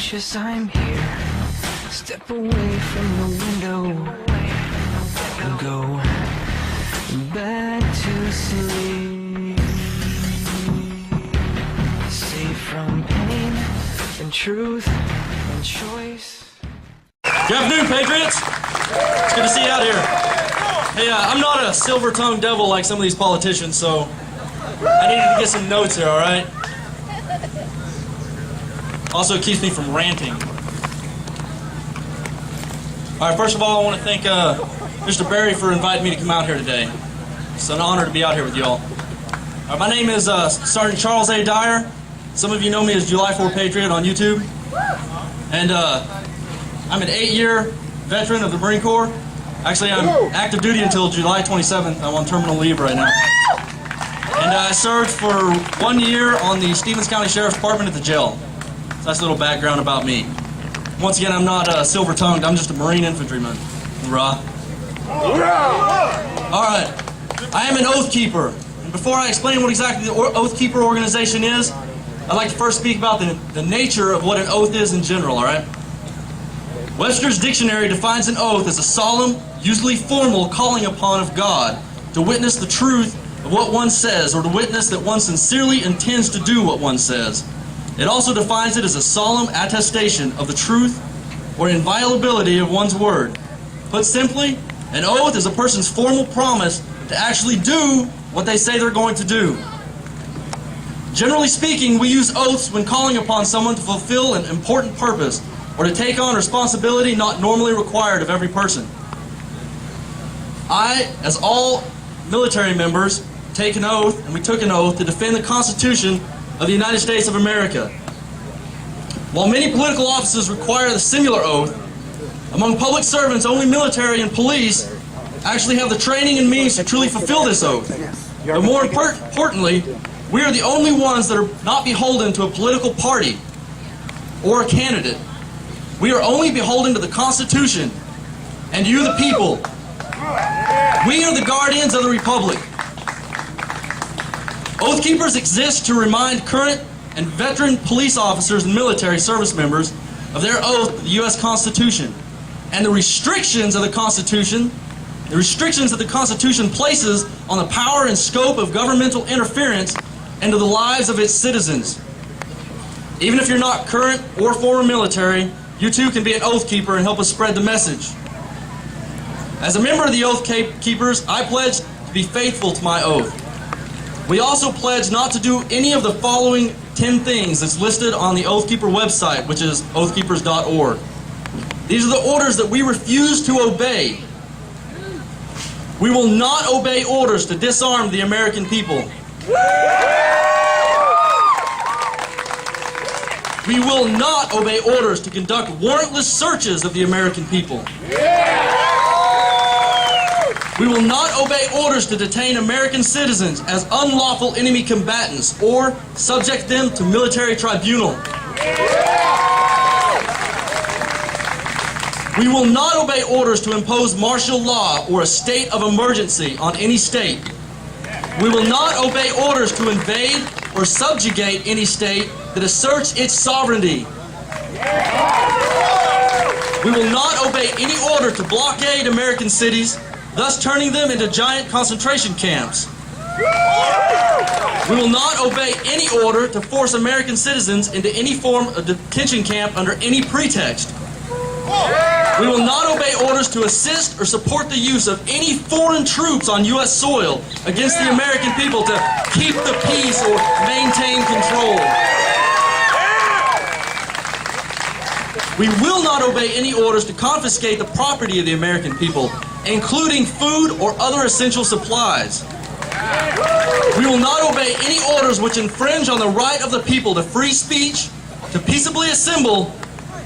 cautious, I'm here. Step away from the window and go back to sleep. Safe from pain and truth and choice. Good afternoon, Patriots. It's good to see you out here. Hey, I'm not a silver-tongued devil like some of these politicians, so I needed to get some notes here, all right? Also, it keeps me from ranting. All right, first of all, I want to thank Mr. Barry for inviting me to come out here today. It's an honor to be out here with y'all. My name is Sergeant Charles A. Dyer. Some of you know me as July4patriot on YouTube. And I'm an 8-year veteran of the Marine Corps. Actually, I'm active duty until July 27th. I'm on terminal leave right now. And I served for 1 year on the Stevens County Sheriff's Department at the jail. So that's a little background about me. Once again, I'm not silver-tongued. I'm just a Marine infantryman. Hoorah. All right. I am an Oath Keeper. And before I explain what exactly the Oath Keeper organization is, I'd like to first speak about the nature of what an oath is in general, all right? Webster's Dictionary defines an oath as a solemn, usually formal calling upon of God to witness the truth of what one says, or to witness that one sincerely intends to do what one says. It also defines it as a solemn attestation of the truth or inviolability of one's word. Put simply, an oath is a person's formal promise to actually do what they say they're going to do. Generally speaking, we use oaths when calling upon someone to fulfill an important purpose or to take on responsibility not normally required of every person. I, as all military members, take an oath, and we took an oath to defend the Constitution of the United States of America. While many political offices require the similar oath, among public servants, only military and police actually have the training and means to truly fulfill this oath. But more importantly, we are the only ones that are not beholden to a political party or a candidate. We are only beholden to the Constitution and you, the people. We are the guardians of the Republic. Oath Keepers exist to remind current and veteran police officers and military service members of their oath to the U.S. Constitution and the restrictions of the Constitution, the restrictions that the Constitution places on the power and scope of governmental interference into the lives of its citizens. Even if you're not current or former military, you too can be an Oath Keeper and help us spread the message. As a member of the Oath Keepers, I pledge to be faithful to my oath. We also pledge not to do any of the following 10 things that's listed on the Oath Keeper website, which is oathkeepers.org. These are the orders that we refuse to obey. We will not obey orders to disarm the American people. We will not obey orders to conduct warrantless searches of the American people. We will not obey orders to detain American citizens as unlawful enemy combatants or subject them to military tribunal. We will not obey orders to impose martial law or a state of emergency on any state. We will not obey orders to invade or subjugate any state that asserts its sovereignty. We will not obey any order to blockade American cities, thus turning them into giant concentration camps. We will not obey any order to force American citizens into any form of detention camp under any pretext. We will not obey orders to assist or support the use of any foreign troops on U.S. soil against the American people to keep the peace or maintain control. We will not obey any orders to confiscate the property of the American people, including food or other essential supplies. We will not obey any orders which infringe on the right of the people to free speech, to peaceably assemble,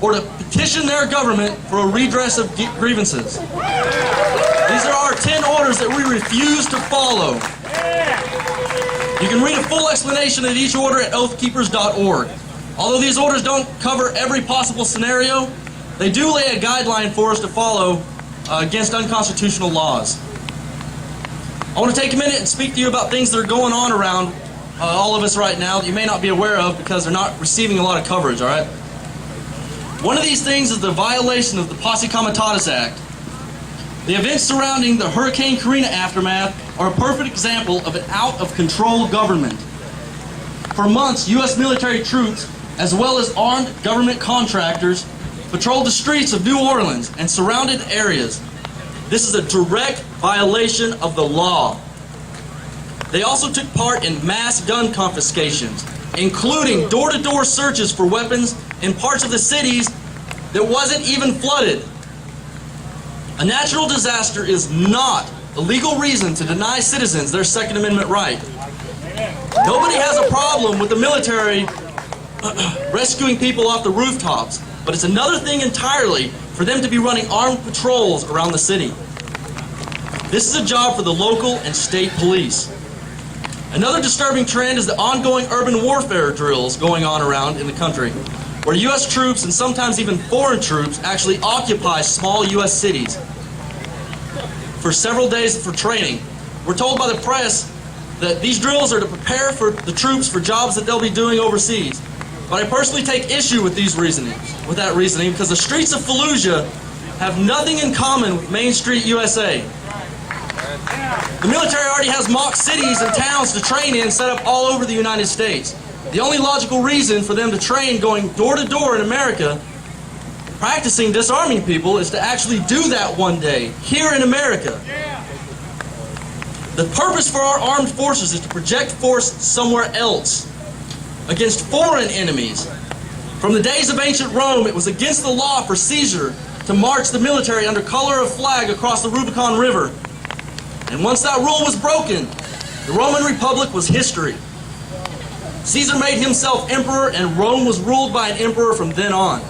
or to petition their government for a redress of grievances. These are our 10 orders that we refuse to follow. You can read a full explanation of each order at oathkeepers.org. Although these orders don't cover every possible scenario, they do lay a guideline for us to follow against unconstitutional laws. I want to take a minute and speak to you about things that are going on around all of us right now that you may not be aware of because they're not receiving a lot of coverage, all right? One of these things is the violation of the Posse Comitatus Act. The events surrounding the Hurricane Karina aftermath are a perfect example of an out-of-control government. For months, U.S. military troops, as well as armed government contractors, patrolled the streets of New Orleans and surrounded areas. This is a direct violation of the law. They also took part in mass gun confiscations, including door-to-door searches for weapons in parts of the cities that wasn't even flooded. A natural disaster is not a legal reason to deny citizens their Second Amendment right. Nobody has a problem with the military rescuing people off the rooftops, but it's another thing entirely for them to be running armed patrols around the city. This is a job for the local and state police. Another disturbing trend is the ongoing urban warfare drills going on around in the country, where U.S. troops and sometimes even foreign troops actually occupy small U.S. cities for several days for training. We're told by the press that these drills are to prepare for the troops for jobs that they'll be doing overseas. But I personally take issue with that reasoning, because the streets of Fallujah have nothing in common with Main Street, USA. The military already has mock cities and towns to train in set up all over the United States. The only logical reason for them to train going door to door in America, practicing disarming people, is to actually do that one day, here in America. The purpose for our armed forces is to project force somewhere else, against foreign enemies. From the days of ancient Rome, it was against the law for Caesar to march the military under color of flag across the Rubicon River. And once that rule was broken, the Roman Republic was history. Caesar made himself emperor, and Rome was ruled by an emperor from then on.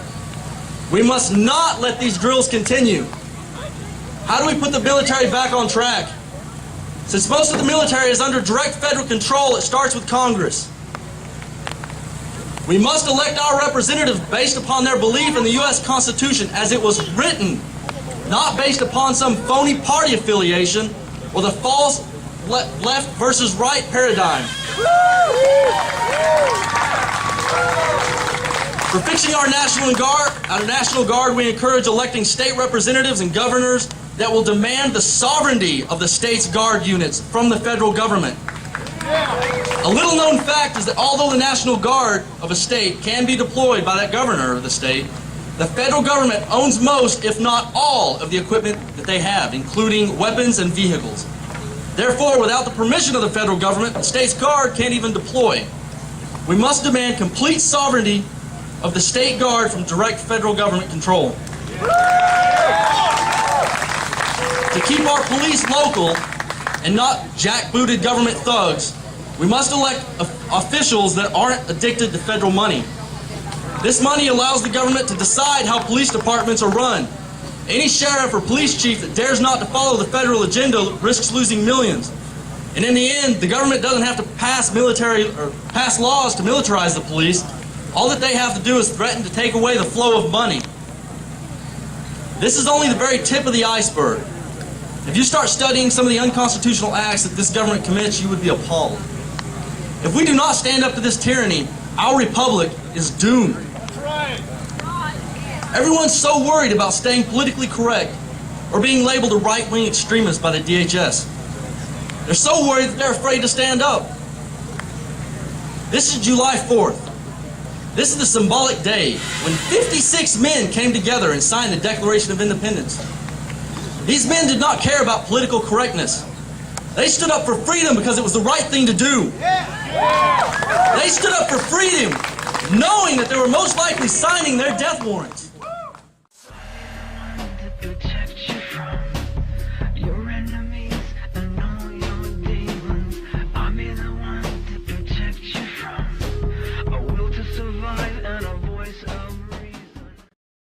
We must not let these drills continue. How do we put the military back on track? Since most of the military is under direct federal control, it starts with Congress. We must elect our representatives based upon their belief in the U.S. Constitution as it was written, not based upon some phony party affiliation or the false left versus right paradigm. For fixing our National Guard, we encourage electing state representatives and governors that will demand the sovereignty of the state's guard units from the federal government. A little known fact is that although the National Guard of a state can be deployed by that governor of the state, the federal government owns most, if not all, of the equipment that they have, including weapons and vehicles. Therefore, without the permission of the federal government, the state's guard can't even deploy. We must demand complete sovereignty of the state guard from direct federal government control. To keep our police local and not jackbooted government thugs, we must elect officials that aren't addicted to federal money. This money allows the government to decide how police departments are run. Any sheriff or police chief that dares not to follow the federal agenda risks losing millions. And in the end, the government doesn't have to pass laws to militarize the police. All that they have to do is threaten to take away the flow of money. This is only the very tip of the iceberg. If you start studying some of the unconstitutional acts that this government commits, you would be appalled. If we do not stand up to this tyranny, our republic is doomed. Everyone's so worried about staying politically correct or being labeled a right-wing extremist by the DHS. They're so worried that they're afraid to stand up. This is July 4th. This is the symbolic day when 56 men came together and signed the Declaration of Independence. These men did not care about political correctness. They stood up for freedom because it was the right thing to do. They stood up for freedom knowing that they were most likely signing their death warrants.